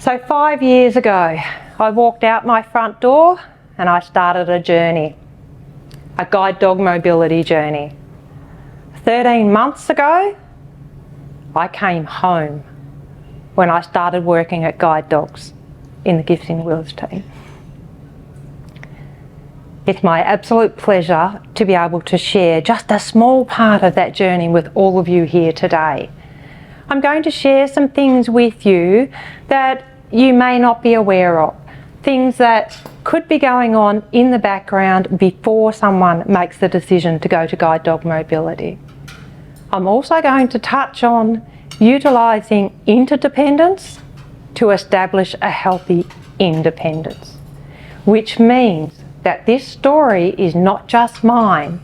So 5 years ago, I walked out my front door and I started a journey, a guide dog mobility journey. 13 months ago, I came home when I started working at Guide Dogs in the Gifting Wheels team. It's my absolute pleasure to be able to share just a small part of that journey with all of you here today. I'm going to share some things with you that you may not be aware of, things that could be going on in the background before someone makes the decision to go to Guide Dog Mobility. I'm also going to touch on utilising interdependence to establish a healthy independence, which means that this story is not just mine,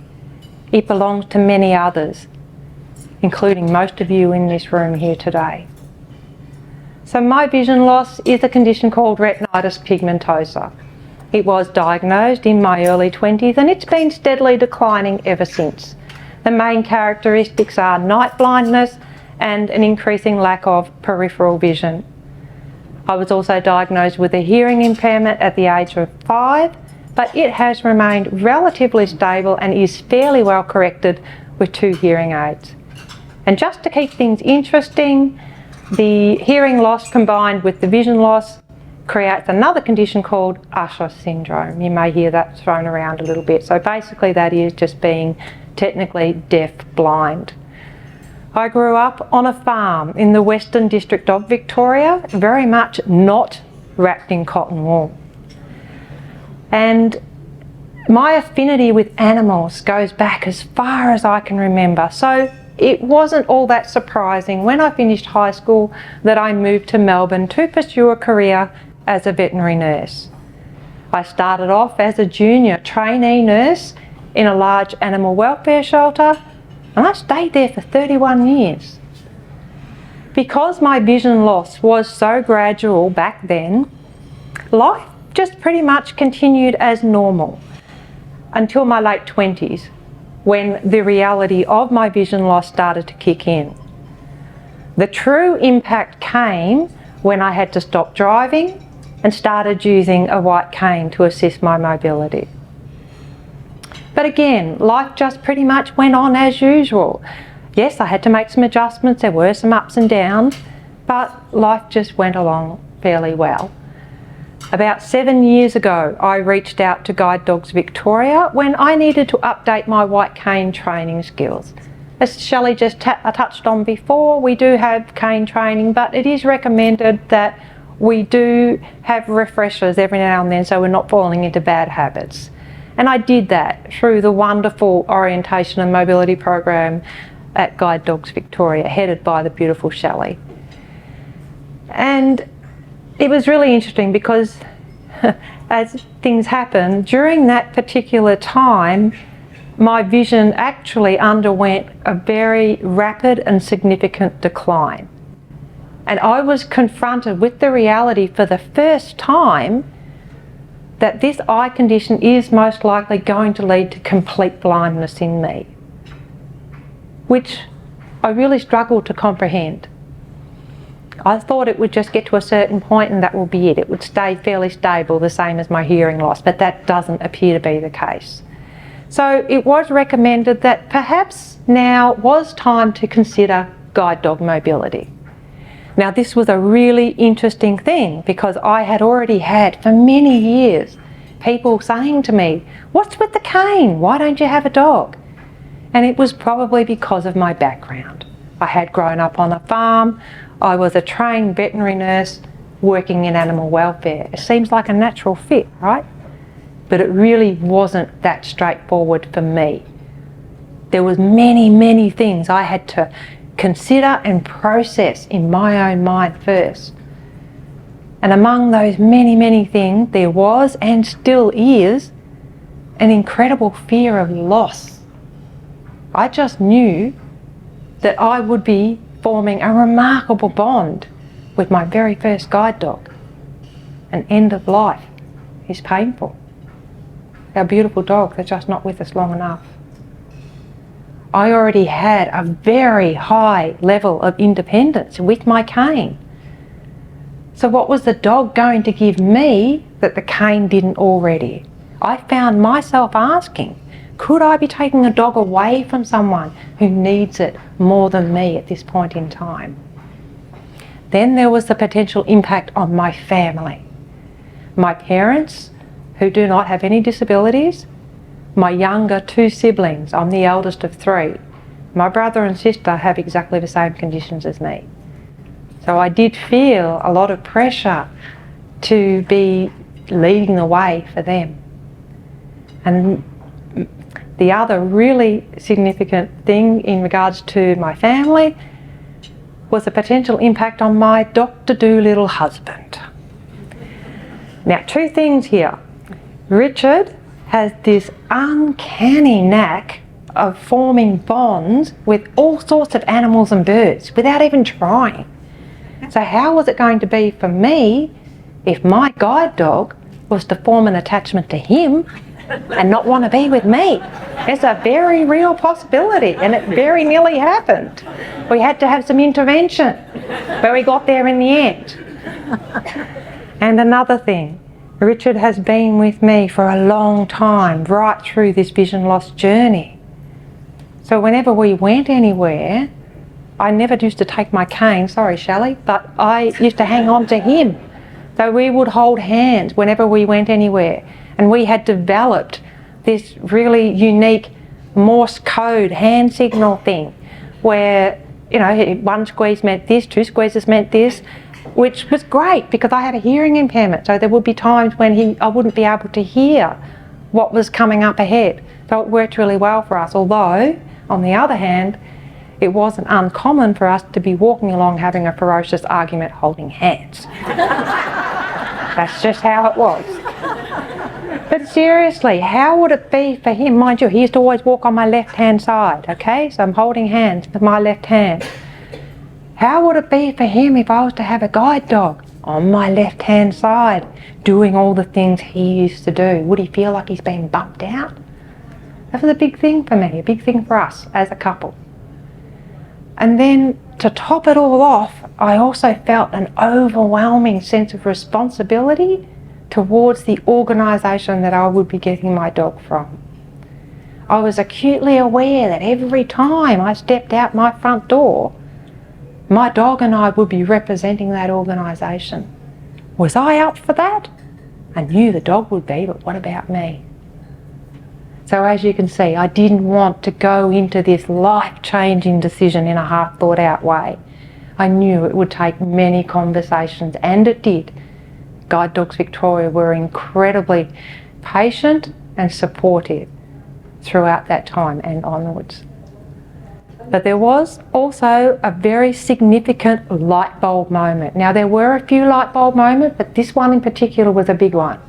it belongs to many others, including most of you in this room here today. So my vision loss is a condition called retinitis pigmentosa. It was diagnosed in my early 20s and it's been steadily declining ever since. The main characteristics are night blindness and an increasing lack of peripheral vision. I was also diagnosed with a hearing impairment at the age of 5, but it has remained relatively stable and is fairly well corrected with 2 hearing aids. And just to keep things interesting, the hearing loss combined with the vision loss creates another condition called Usher syndrome. You may hear that thrown around a little bit. So basically that is just being technically deaf blind. I grew up on a farm in the Western District of Victoria, very much not wrapped in cotton wool. And my affinity with animals goes back as far as I can remember. So it wasn't all that surprising when I finished high school that I moved to Melbourne to pursue a career as a veterinary nurse. I started off as a junior trainee nurse in a large animal welfare shelter, and I stayed there for 31 years. Because my vision loss was so gradual back then, life just pretty much continued as normal until my late 20s, when the reality of my vision loss started to kick in. The true impact came when I had to stop driving and started using a white cane to assist my mobility. But again, life just pretty much went on as usual. Yes, I had to make some adjustments, there were some ups and downs, but life just went along fairly well. About 7 years ago, I reached out to Guide Dogs Victoria when I needed to update my white cane training skills. As Shelley just touched on before, we do have cane training, but it is recommended that we do have refreshers every now and then so we're not falling into bad habits. And I did that through the wonderful orientation and mobility program at Guide Dogs Victoria, headed by the beautiful Shelley. And it was really interesting because as things happen, during that particular time, my vision actually underwent a very rapid and significant decline. And I was confronted with the reality for the first time that this eye condition is most likely going to lead to complete blindness in me, which I really struggled to comprehend. I thought it would just get to a certain point and that will be it. It would stay fairly stable, the same as my hearing loss, but that doesn't appear to be the case. So it was recommended that perhaps now was time to consider guide dog mobility. Now this was a really interesting thing because I had already had for many years people saying to me, "What's with the cane? Why don't you have a dog?" And it was probably because of my background. I had grown up on a farm. I was a trained veterinary nurse working in animal welfare. It seems like a natural fit, right? But it really wasn't that straightforward for me. There was many things I had to consider and process in my own mind first. And among those many things, there was and still is an incredible fear of loss. I just knew that I would be forming a remarkable bond with my very first guide dog. An end of life is painful. Our beautiful dogs are just not with us long enough. I already had a very high level of independence with my cane. So what was the dog going to give me that the cane didn't already? I found myself asking, could I be taking a dog away from someone who needs it more than me at this point in time? Then there was the potential impact on my family. My parents, who do not have any disabilities, my younger 2 siblings, I'm the eldest of 3. My brother and sister have exactly the same conditions as me. So I did feel a lot of pressure to be leading the way for them. And the other really significant thing in regards to my family was a potential impact on my Dr. Dolittle husband. Now, 2 things here. Richard has this uncanny knack of forming bonds with all sorts of animals and birds without even trying. So how was it going to be for me if my guide dog was to form an attachment to him and not want to be with me? It's a very real possibility, and it very nearly happened. We had to have some intervention, but we got there in the end. And another thing, Richard has been with me for a long time, right through this vision loss journey. So whenever we went anywhere, I never used to take my cane, sorry Shelley, but I used to hang on to him. So we would hold hands whenever we went anywhere. And we had developed this really unique Morse code hand signal thing where, you know, 1 squeeze meant this, 2 squeezes meant this, which was great because I had a hearing impairment. So there would be times when I wouldn't be able to hear what was coming up ahead. So it worked really well for us. Although, on the other hand, it wasn't uncommon for us to be walking along having a ferocious argument holding hands. That's just how it was. But seriously, how would it be for him? Mind you, he used to always walk on my left-hand side, okay? So I'm holding hands with my left hand. How would it be for him if I was to have a guide dog on my left-hand side doing all the things he used to do? Would he feel like he's being bumped out? That was a big thing for me, a big thing for us as a couple. And then to top it all off, I also felt an overwhelming sense of responsibility towards the organisation that I would be getting my dog from. I was acutely aware that every time I stepped out my front door, my dog and I would be representing that organisation. Was I up for that? I knew the dog would be, but what about me? So as you can see, I didn't want to go into this life-changing decision in a half-thought-out way. I knew it would take many conversations, and it did. Guide Dogs Victoria were incredibly patient and supportive throughout that time and onwards. But there was also a very significant light bulb moment. Now, there were a few light bulb moments, but this one in particular was a big one.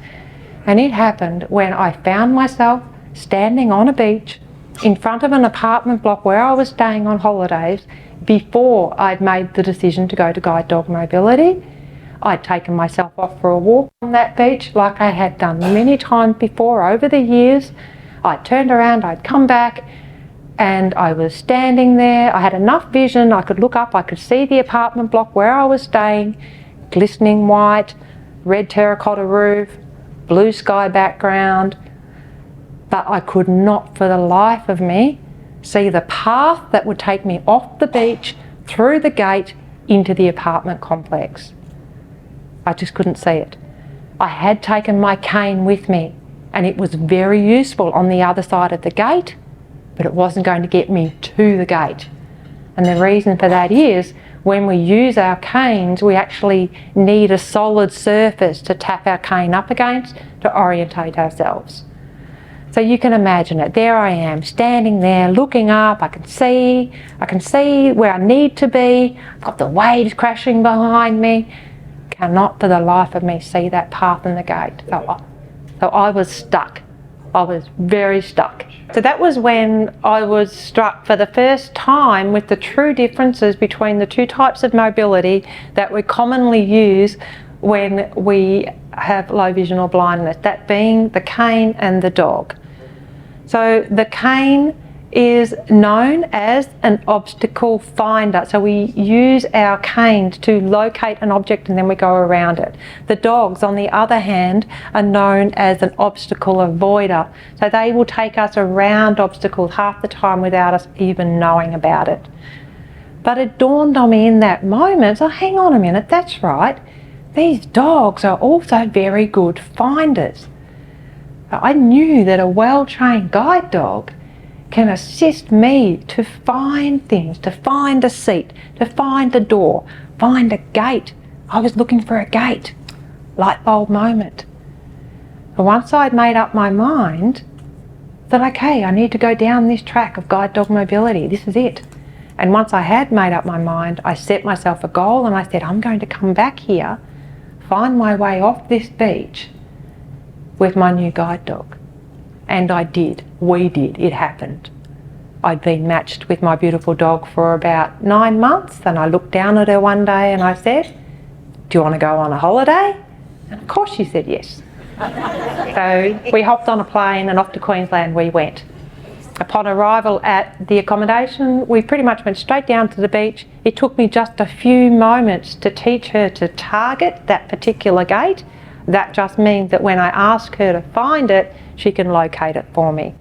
And it happened when I found myself standing on a beach in front of an apartment block where I was staying on holidays before I'd made the decision to go to guide dog mobility. I'd taken myself off for a walk on that beach like I had done many times before over the years. I'd turned around, I'd come back, and I was standing there. I had enough vision, I could look up, I could see the apartment block where I was staying, glistening white, red terracotta roof, blue sky background, but I could not for the life of me see the path that would take me off the beach, through the gate, into the apartment complex. I just couldn't see it. I had taken my cane with me and it was very useful on the other side of the gate, but it wasn't going to get me to the gate. And the reason for that is when we use our canes, we actually need a solid surface to tap our cane up against to orientate ourselves. So you can imagine it. There I am, standing there, looking up. I can see where I need to be. I've got the waves crashing behind me. Cannot for the life of me see that path in the gate. So I was stuck. I was very stuck. So that was when I was struck for the first time with the true differences between the 2 types of mobility that we commonly use when we have low vision or blindness, that being the cane and the dog. So the cane is known as an obstacle finder. So we use our canes to locate an object and then we go around it. The dogs, on the other hand, are known as an obstacle avoider. So they will take us around obstacles half the time without us even knowing about it. But it dawned on me in that moment, so hang on a minute, that's right. These dogs are also very good finders. I knew that a well-trained guide dog can assist me to find things, to find a seat, to find a door, find a gate. I was looking for a gate. Light bulb moment. And once I'd made up my mind that, okay, I need to go down this track of guide dog mobility, this is it. And once I had made up my mind, I set myself a goal and I said, I'm going to come back here, find my way off this beach with my new guide dog. And I did. We did. It happened. I'd been matched with my beautiful dog for about 9 months, and I looked down at her one day and I said, do you want to go on a holiday? And of course she said yes. So we hopped on a plane and off to Queensland we went. Upon arrival at the accommodation, we pretty much went straight down to the beach. It took me just a few moments to teach her to target that particular gate. That just means that when I ask her to find it, she can locate it for me.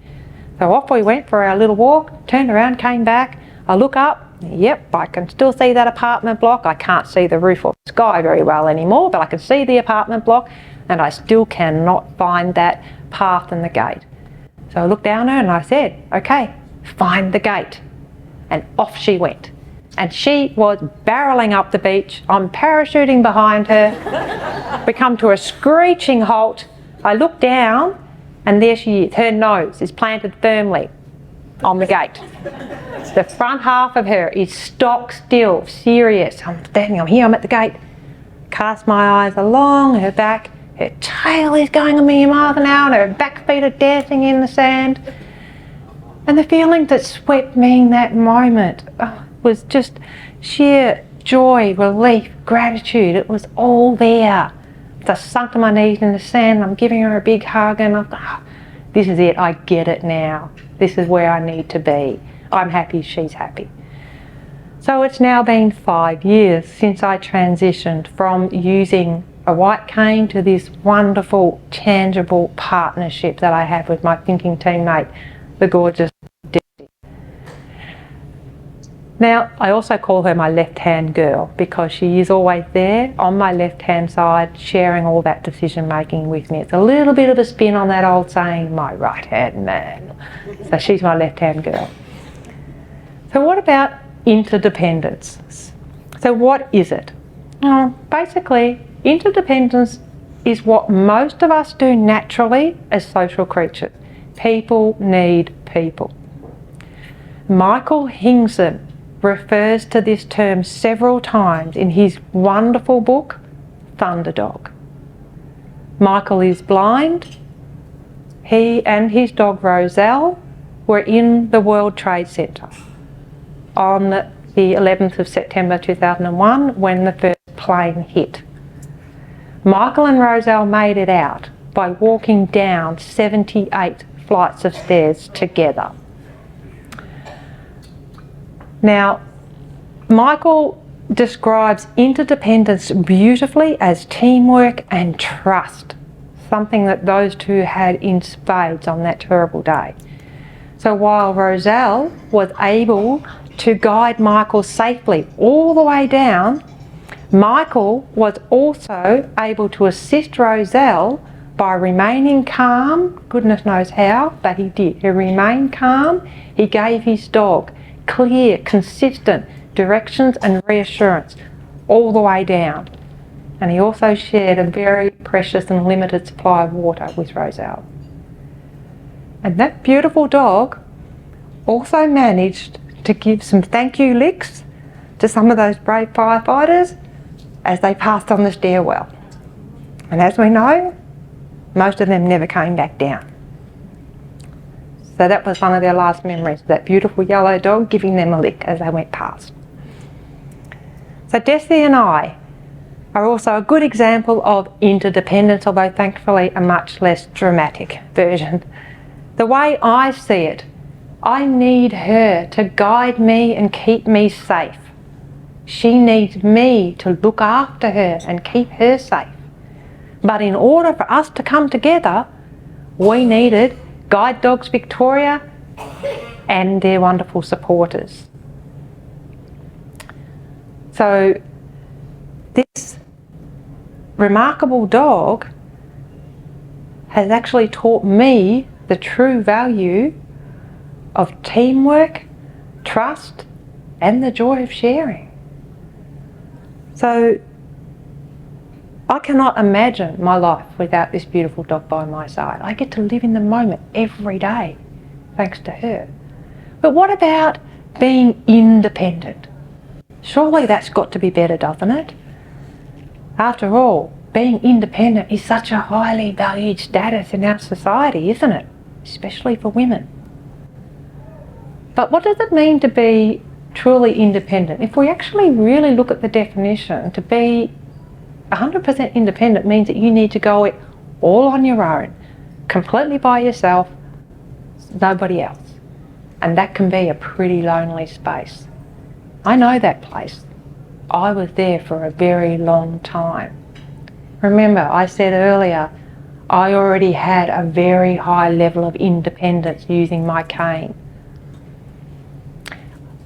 So off we went for our little walk, turned around, came back. I look up, yep, I can still see that apartment block. I can't see the roof or sky very well anymore, but I can see the apartment block and I still cannot find that path and the gate. So I looked down at her and I said, okay, find the gate. And off she went. And she was barreling up the beach. I'm parachuting behind her. We come to a screeching halt. I look down and there she is. Her nose is planted firmly on the gate. The front half of her is stock still, serious. I'm standing, I'm here, I'm at the gate. Cast my eyes along her back. Her tail is going a million miles an hour and her back feet are dancing in the sand. And the feeling that swept me in that moment was just sheer joy, relief, gratitude. It was all there. I sunk to my knees in the sand. I'm giving her a big hug and I thought, this is it, I get it now. This is where I need to be. I'm happy, she's happy. So it's now been 5 years since I transitioned from using a white cane to this wonderful, tangible partnership that I have with my thinking teammate, the gorgeous Desi. Now, I also call her my left-hand girl because she is always there on my left-hand side, sharing all that decision-making with me. It's a little bit of a spin on that old saying, my right-hand man. So she's my left-hand girl. So what about interdependence? So what is it? Basically, interdependence is what most of us do naturally as social creatures. People need people. Michael Hingson refers to this term several times in his wonderful book, Thunderdog. Michael is blind. He and his dog Roselle were in the World Trade Center on the 11th of September 2001 when the first plane hit. Michael and Roselle made it out by walking down 78 flights of stairs together. Now, Michael describes interdependence beautifully as teamwork and trust, something that those two had in spades on that terrible day. So while Roselle was able to guide Michael safely all the way down, Michael was also able to assist Roselle by remaining calm. Goodness knows how, but he did. He remained calm. He gave his dog clear, consistent directions and reassurance all the way down. And he also shared a very precious and limited supply of water with Roselle. And that beautiful dog also managed to give some thank you licks to some of those brave firefighters as they passed on the stairwell. And as we know, most of them never came back down. So that was one of their last memories, that beautiful yellow dog giving them a lick as they went past. So Desi and I are also a good example of interdependence, although thankfully a much less dramatic version. The way I see it, I need her to guide me and keep me safe. She needs me to look after her and keep her safe. But in order for us to come together, we needed Guide Dogs Victoria and their wonderful supporters. So this remarkable dog has actually taught me the true value of teamwork, trust, and the joy of sharing. So I cannot imagine my life without this beautiful dog by my side. I get to live in the moment every day, thanks to her. But what about being independent? Surely that's got to be better, doesn't it? After all, being independent is such a highly valued status in our society, isn't it? Especially for women. But what does it mean to be truly independent? If we actually really look at the definition, to be 100% independent means that you need to go it all on your own, completely by yourself, nobody else. And that can be a pretty lonely space. I know that place. I was there for a very long time. Remember, I said earlier, I already had a very high level of independence using my cane.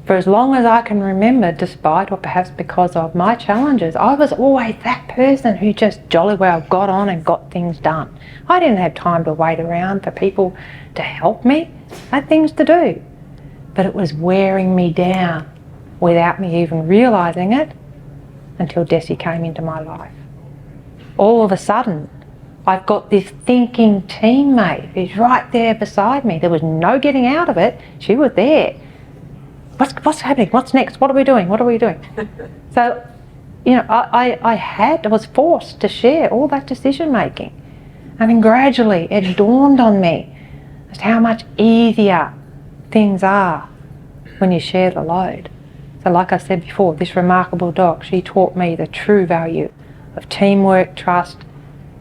For as long as I can remember, despite or perhaps because of my challenges, I was always that person who just jolly well got on and got things done. I didn't have time to wait around for people to help me. I had things to do. But it was wearing me down without me even realising it until Desi came into my life. All of a sudden, I've got this thinking teammate who's right there beside me. There was no getting out of it. She was there. What's happening? What's next? What are we doing? What are we doing? So, you know, I was forced to share all that decision making. And then gradually it dawned on me just how much easier things are when you share the load. So like I said before, this remarkable dog, she taught me the true value of teamwork, trust,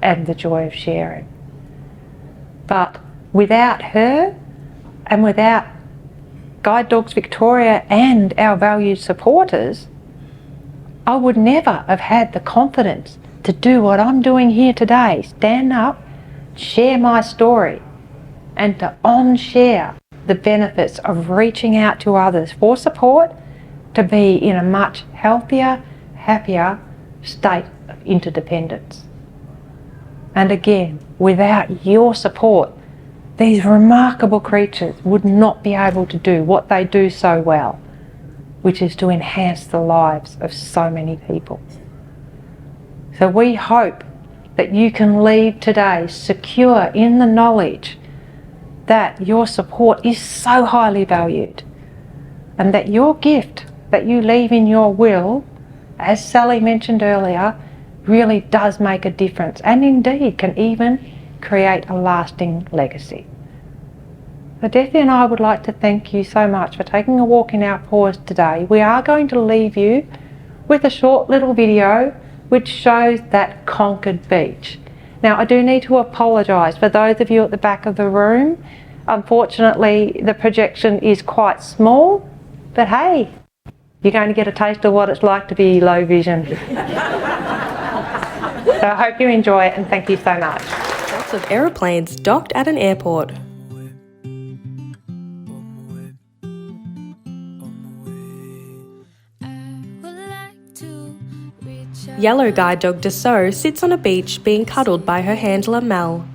and the joy of sharing. But without her and without Guide Dogs Victoria and our valued supporters, I would never have had the confidence to do what I'm doing here today, stand up, share my story, and to on-share the benefits of reaching out to others for support to be in a much healthier, happier state of interdependence. And again, without your support, these remarkable creatures would not be able to do what they do so well, which is to enhance the lives of so many people. So we hope that you can leave today secure in the knowledge that your support is so highly valued, and that your gift that you leave in your will, as Sally mentioned earlier, really does make a difference, and indeed can even create a lasting legacy. So Desi and I would like to thank you so much for taking a walk in our paws today. We are going to leave you with a short little video which shows that Concord Beach. Now I do need to apologise for those of you at the back of the room. Unfortunately the projection is quite small, but hey, you're going to get a taste of what it's like to be low vision. So I hope you enjoy it and thank you so much. Lots of aeroplanes docked at an airport. Yellow guide dog Dessau sits on a beach being cuddled by her handler Mel.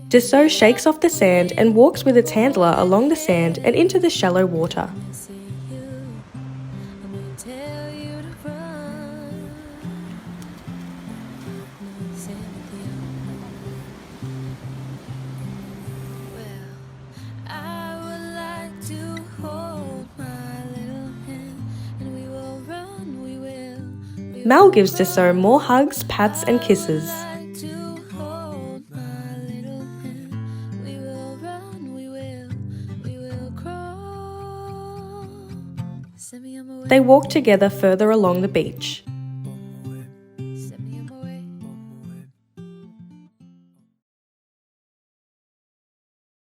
Dessau shakes off the sand and walks with its handler along the sand and into the shallow water. Mel gives Dessau more hugs, pats and kisses. They walk together further along the beach.